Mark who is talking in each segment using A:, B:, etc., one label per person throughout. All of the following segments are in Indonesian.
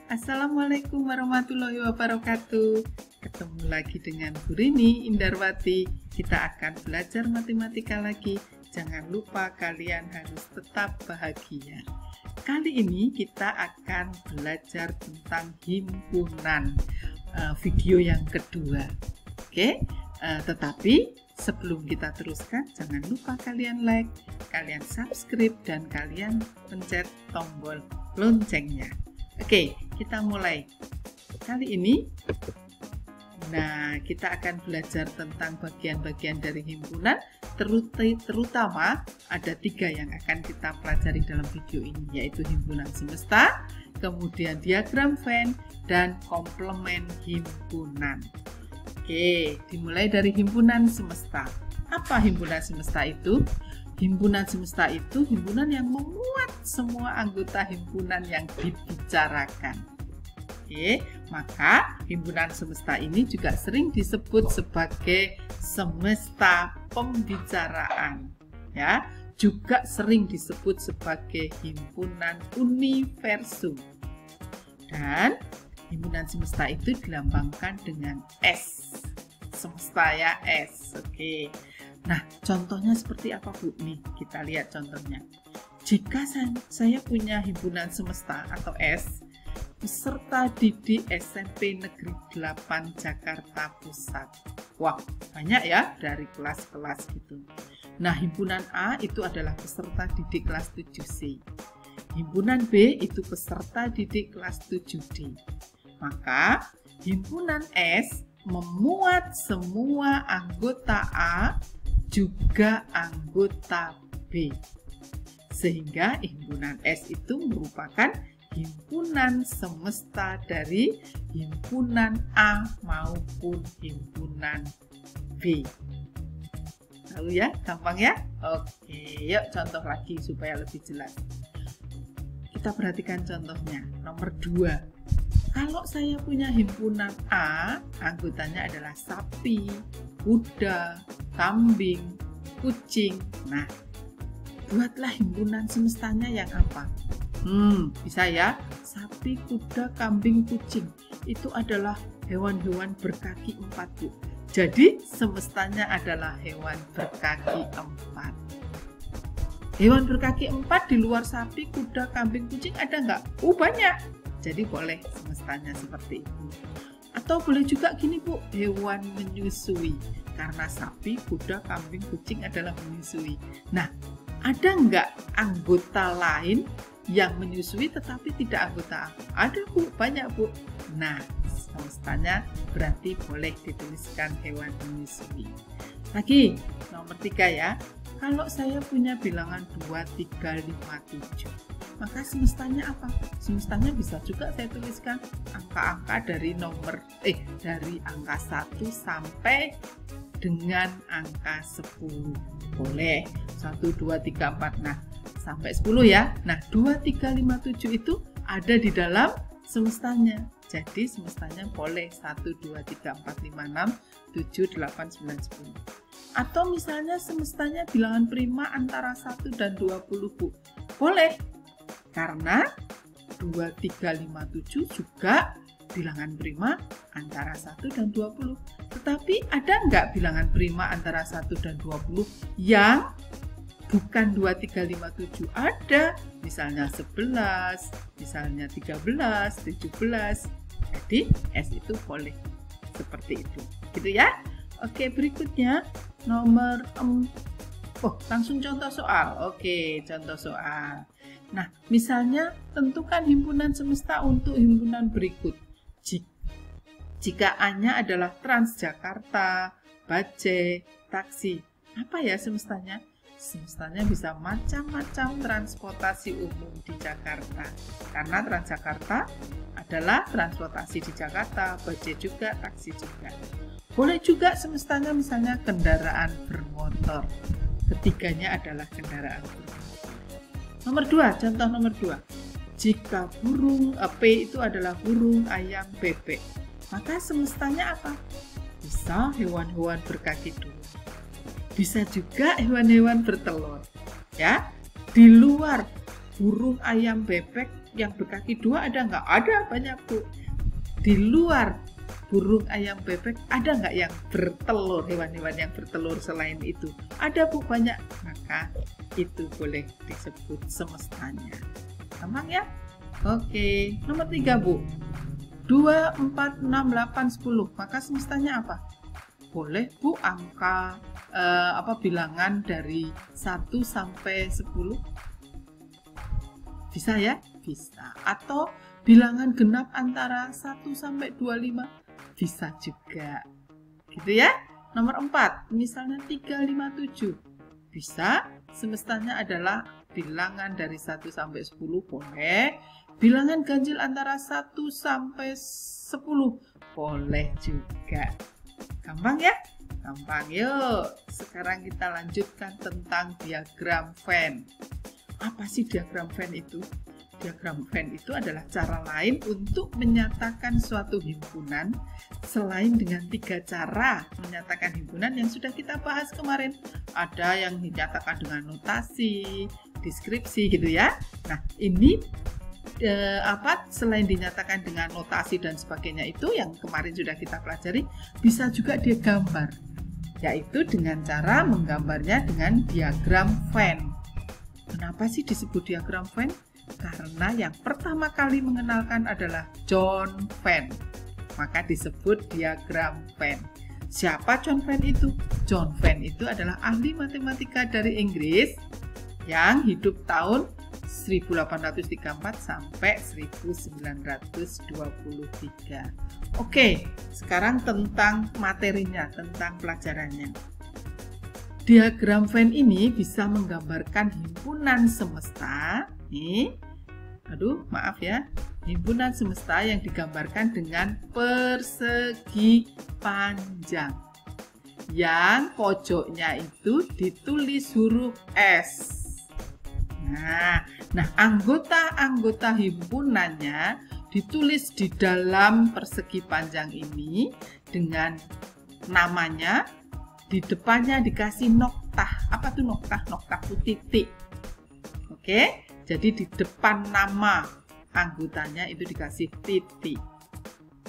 A: Assalamualaikum warahmatullahi wabarakatuh. Ketemu lagi dengan Bu Rini Indarwati. Kita akan belajar matematika lagi. Jangan lupa kalian harus tetap bahagia. Kali ini kita akan belajar tentang himpunan, video yang kedua. Oke, tetapi sebelum kita teruskan, jangan lupa kalian like, kalian subscribe, dan kalian pencet tombol loncengnya. Oke, kita mulai. Kali ini, kita akan belajar tentang bagian-bagian dari himpunan, terutama ada 3 yang akan kita pelajari dalam video ini, yaitu himpunan semesta, kemudian diagram Venn, dan komplement himpunan. Oke, dimulai dari himpunan semesta. Apa himpunan semesta itu? Himpunan semesta itu himpunan yang memuat semua anggota himpunan yang dibicarakan. Oke, maka himpunan semesta ini juga sering disebut sebagai semesta pembicaraan. Ya, juga sering disebut sebagai himpunan universum. Dan himpunan semesta itu dilambangkan dengan S. Semesta ya, S. Oke. Nah, contohnya seperti apa, Bu? Nih, kita lihat contohnya. Jika saya punya himpunan semesta atau S, peserta didik SMP Negeri 8 Jakarta Pusat. Wah, banyak ya dari kelas-kelas gitu. Nah, himpunan A itu adalah peserta didik kelas 7C. Himpunan B itu peserta didik kelas 7D. Maka, himpunan S memuat semua anggota A juga anggota B, sehingga himpunan S itu merupakan himpunan semesta dari himpunan A maupun himpunan B. Tahu ya, gampang ya? Oke, yuk contoh lagi supaya lebih jelas. Kita perhatikan contohnya, nomor 2. Kalau saya punya himpunan A, anggotanya adalah sapi, kuda, kambing, kucing. Nah, buatlah himpunan semestanya yang apa? Bisa ya, sapi, kuda, kambing, kucing. Itu adalah hewan-hewan berkaki 4, Bu. Jadi, semestanya adalah hewan berkaki 4. Hewan berkaki 4 di luar sapi, kuda, kambing, kucing ada nggak? Banyak. Jadi boleh semestanya seperti itu. Atau boleh juga gini, Bu, hewan menyusui. Karena sapi, kuda, kambing, kucing adalah menyusui. Nah, ada nggak anggota lain yang menyusui tetapi tidak anggota A? Ada, Bu, banyak, Bu. Nah, semestanya berarti boleh dituliskan hewan menyusui. Lagi, nomor 3 ya. Kalau saya punya bilangan 2, 3, 5, 7. Maka semestanya apa? Semestanya bisa juga saya tuliskan angka-angka dari dari angka 1 sampai dengan angka 10. Boleh. 1, 2, 3, 4. Nah, sampai 10 ya. Nah, 2, 3, 5, 7 itu ada di dalam semestanya. Jadi semestanya boleh 1, 2, 3, 4, 5, 6, 7, 8, 9, 10. Atau misalnya semestanya bilangan prima antara 1 dan 20, Bu. Boleh. Karena 2, 3, 5, 7 juga bilangan prima antara 1 dan 20. Tetapi ada nggak bilangan prima antara 1 dan 20 yang bukan 2, 3, 5, 7? Ada. Misalnya 11, misalnya 13, 17. Jadi S itu boleh seperti itu. Gitu ya. Oke, berikutnya nomor langsung contoh soal. Oke, contoh soal. Nah, misalnya tentukan himpunan semesta untuk himpunan berikut. Jika A-nya adalah Transjakarta, Bajaj, taksi. Apa ya semestanya? Semestanya bisa macam-macam transportasi umum di Jakarta. Karena Transjakarta adalah transportasi di Jakarta, Bajaj juga, taksi juga. Boleh juga semestanya misalnya kendaraan bermotor. Ketiganya adalah kendaraan bermotor. Nomor 2, contoh nomor 2. Jika burung P itu adalah burung, ayam, bebek, maka semestanya apa? Bisa hewan-hewan berkaki 2. Bisa juga hewan-hewan bertelur. Ya, di luar burung ayam bebek yang berkaki 2 ada nggak? Ada, banyak Bu. Di luar burung ayam bebek ada nggak yang bertelur, hewan-hewan yang bertelur selain itu? Ada Bu, banyak. Maka itu boleh disebut semestanya. Gampang ya? Oke, nomor 3 Bu. 2, 4, 6, 8, 10. Maka semestanya apa? Boleh Bu angka bilangan dari 1 sampai 10? Bisa ya? Bisa. Atau bilangan genap antara 1 sampai 25? Bisa juga. Gitu ya? Nomor 4, misalnya 3, 5, 7. Bisa, semestanya adalah bilangan dari 1 sampai 10 boleh. Bilangan ganjil antara 1 sampai 10 boleh juga. Gampang ya? Gampang. Yuk, sekarang kita lanjutkan tentang diagram Venn. Apa sih diagram Venn itu? Diagram Venn itu adalah cara lain untuk menyatakan suatu himpunan selain dengan 3 cara menyatakan himpunan yang sudah kita bahas kemarin. Ada yang dinyatakan dengan notasi, deskripsi gitu ya. Nah, ini selain dinyatakan dengan notasi dan sebagainya itu yang kemarin sudah kita pelajari, bisa juga dia gambar, yaitu dengan cara menggambarnya dengan diagram Venn. Kenapa sih disebut diagram Venn? Karena yang pertama kali mengenalkan adalah John Venn, maka disebut diagram Venn. Siapa John Venn itu? John Venn itu adalah ahli matematika dari Inggris yang hidup tahun 1834 sampai 1923. Oke, sekarang tentang materinya, tentang pelajarannya. Diagram Venn ini bisa menggambarkan himpunan semesta. Himpunan semesta yang digambarkan dengan persegi panjang. Yang pojoknya itu ditulis huruf S. Nah, anggota-anggota himpunannya ditulis di dalam persegi panjang ini dengan namanya, di depannya dikasih noktah. Apa tuh noktah? Noktah itu titik. Oke, jadi di depan nama anggotanya itu dikasih titik.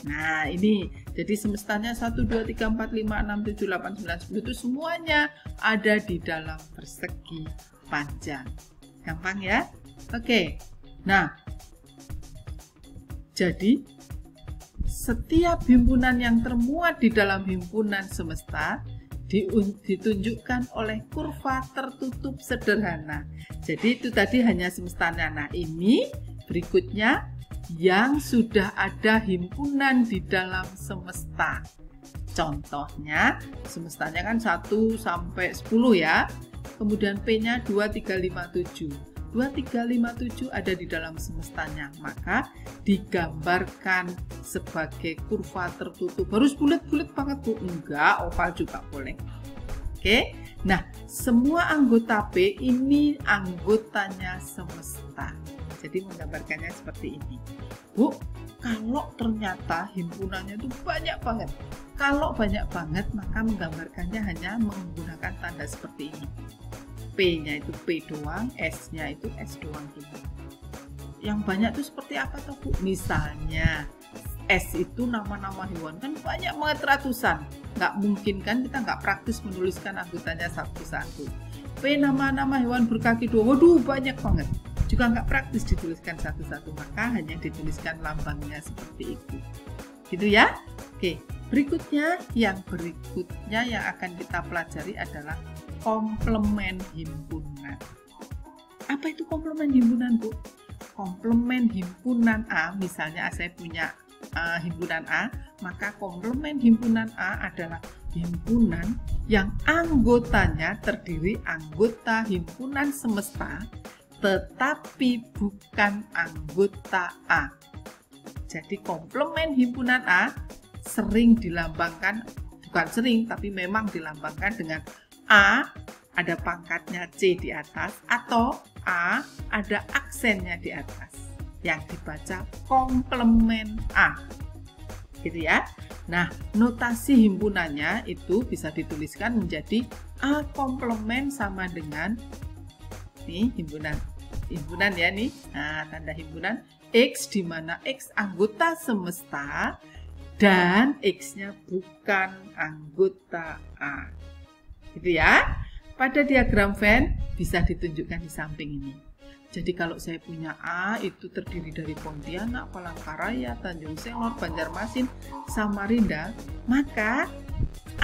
A: Nah, ini jadi semestanya 1, 2, 3, 4, 5, 6, 7, 8, 9, 10 itu semuanya ada di dalam persegi panjang. Gampang ya? Oke. Nah, jadi setiap himpunan yang termuat di dalam himpunan semesta ditunjukkan oleh kurva tertutup sederhana. Jadi itu tadi hanya semestanya. Nah, ini berikutnya yang sudah ada himpunan di dalam semesta. Contohnya, semestanya kan 1 sampai 10 ya. Kemudian P-nya 2, 3, 5, 7. 2, 3, 5, 7 ada di dalam semestanya. Maka digambarkan sebagai kurva tertutup. Harus bulat-bulat banget Bu? Enggak, oval juga boleh. Oke. Nah, semua anggota P ini anggotanya semesta. Jadi menggambarkannya seperti ini. Bu, kalau ternyata himpunannya itu banyak banget. Kalau banyak banget, maka menggambarkannya hanya menggunakan tanda seperti ini. P-nya itu P doang, S-nya itu S doang gitu. Yang banyak itu seperti apa toh Bu? Misalnya S itu nama-nama hewan kan banyak banget, ratusan. Nggak mungkin kan kita nggak praktis menuliskan anggotanya satu-satu. P nama-nama hewan berkaki 2, waduh banyak banget. Juga nggak praktis dituliskan satu-satu, maka hanya dituliskan lambangnya seperti itu. Gitu ya? Oke, berikutnya yang akan kita pelajari adalah komplement himpunan. Apa itu komplement himpunan Bu? Komplement himpunan A, misalnya saya punya himpunan A, maka komplement himpunan A adalah himpunan yang anggotanya terdiri anggota himpunan semesta tetapi bukan anggota A. Jadi komplement himpunan A sering dilambangkan, bukan sering tapi memang dilambangkan dengan A ada pangkatnya C di atas atau A ada aksennya di atas yang dibaca komplement A. Gitu ya. Nah, notasi himpunannya itu bisa dituliskan menjadi A komplement sama dengan ini himpunan himpunan ya nih. Nah, tanda himpunan X di mana X anggota semesta dan X-nya bukan anggota A. Gitu ya. Pada diagram Venn bisa ditunjukkan di samping ini. Jadi kalau saya punya A itu terdiri dari Pontianak, Palangkaraya, Tanjung Selor, Banjarmasin, Samarinda, maka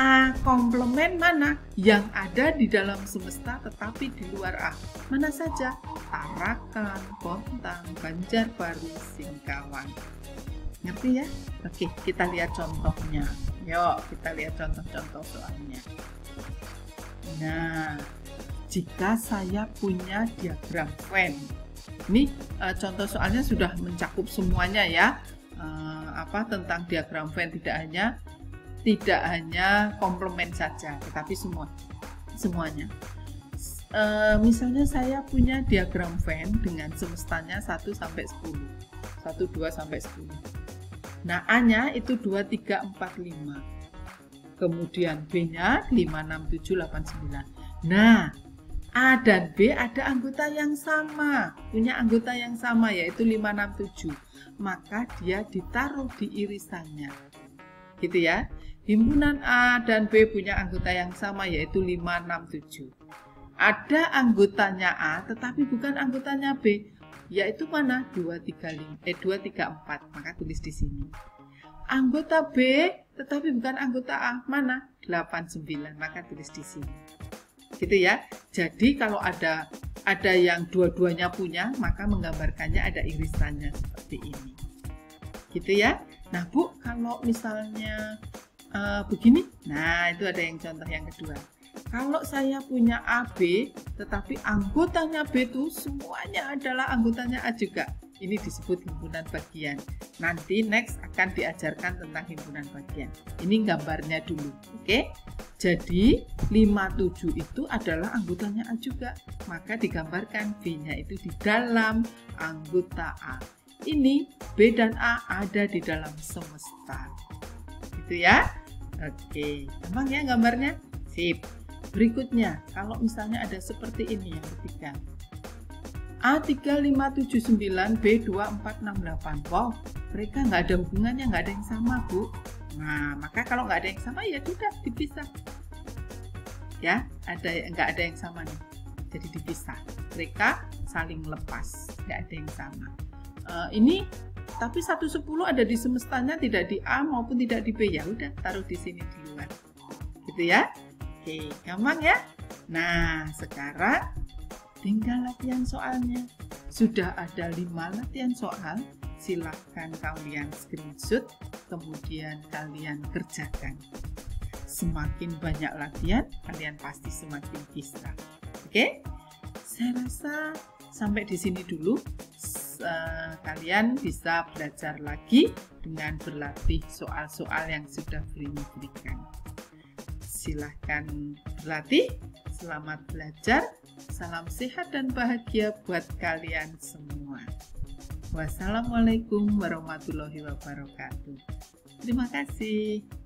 A: A komplement mana yang ada di dalam semesta tetapi di luar A? Mana saja? Tarakan, Bontang, Banjarbaru, Singkawang. Ngerti ya? Oke, kita lihat contohnya. Yuk, kita lihat contoh-contoh soalnya. Nah, jika saya punya diagram Venn, ini contoh soalnya sudah mencakup semuanya ya, tentang diagram Venn, tidak hanya komplement saja, tetapi semuanya. Misalnya saya punya diagram Venn dengan semestanya 1 sampai 10, 1, 2 sampai 10. Nah, A-nya itu 2, 3, 4, 5. Kemudian B-nya 5, 6, 7, 8, 9. Nah, A dan B ada anggota yang sama, punya anggota yang sama yaitu 5, 6, 7. Maka dia ditaruh di irisannya. Gitu ya. Himpunan A dan B punya anggota yang sama yaitu 5, 6, 7. Ada anggotanya A tetapi bukan anggotanya B, yaitu mana? 2, 3, 4. Maka tulis di sini. Anggota B tetapi bukan anggota A, mana? 8, 9. Maka tulis di sini. Gitu ya. Jadi kalau ada yang dua-duanya punya, maka menggambarkannya ada irisannya seperti ini. Gitu ya. Nah, Bu, kalau misalnya begini, nah itu ada yang contoh yang kedua. Kalau saya punya AB, tetapi anggotanya B itu semuanya adalah anggotanya A juga. Ini disebut himpunan bagian. Nanti next akan diajarkan tentang himpunan bagian. Ini gambarnya dulu, oke? Jadi 57 itu adalah anggotanya A juga. Maka digambarkan B-nya itu di dalam anggota A. Ini B dan A ada di dalam semesta. Gitu ya? Oke, gampang ya gambarnya? Sip. Berikutnya, kalau misalnya ada seperti ini yang ketiga. A3579, B2468. Wow, mereka nggak ada hubungannya, nggak ada yang sama, Bu. Nah, maka kalau nggak ada yang sama ya sudah dipisah. Ya, nggak ada yang sama nih. Jadi dipisah. Mereka saling lepas, nggak ada yang sama. Ini tapi 110 ada di semestanya, tidak di A maupun tidak di B. Ya udah, taruh di sini di luar. Gitu ya. Oke, gampang ya. Nah, sekarang tinggal latihan soalnya. Sudah ada 5 latihan soal. Silahkan kalian screenshot, kemudian kalian kerjakan. Semakin banyak latihan, kalian pasti semakin bisa. Oke? Saya rasa sampai di sini dulu. Kalian bisa belajar lagi dengan berlatih soal-soal yang sudah berikan. Silahkan berlatih. Selamat belajar. Salam sehat dan bahagia buat kalian semua. Wassalamualaikum warahmatullahi wabarakatuh. Terima kasih.